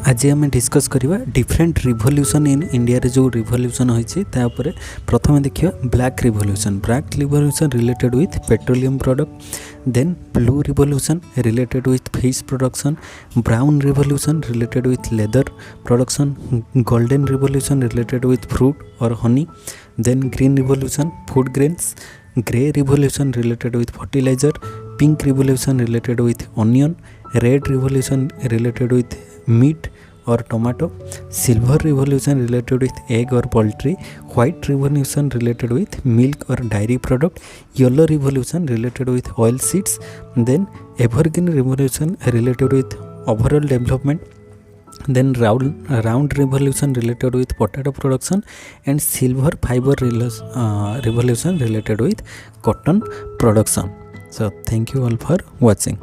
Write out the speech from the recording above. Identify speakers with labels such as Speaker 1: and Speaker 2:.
Speaker 1: आज आम डिस्कस करवा डिफरेंट रिवोल्यूशन इन इंडिया रे जो रिवोल्यूशन होइछि ता ऊपर प्रथम देखिए black revolution related with petroleum product, then blue revolution related with fish production, brown revolution related with leather production, golden revolution related with fruit और honey, then green revolution food grains, grey revolution related with fertiliser, pink revolution related with onion, red revolution related with meat और tomato, silver revolution related with egg और poultry, white revolution related with milk और dairy product, yellow revolution related with oil seeds, then evergreen revolution related with overall development, then round revolution related with potato production, and silver fiber revolution related with cotton production. So thank you all for watching.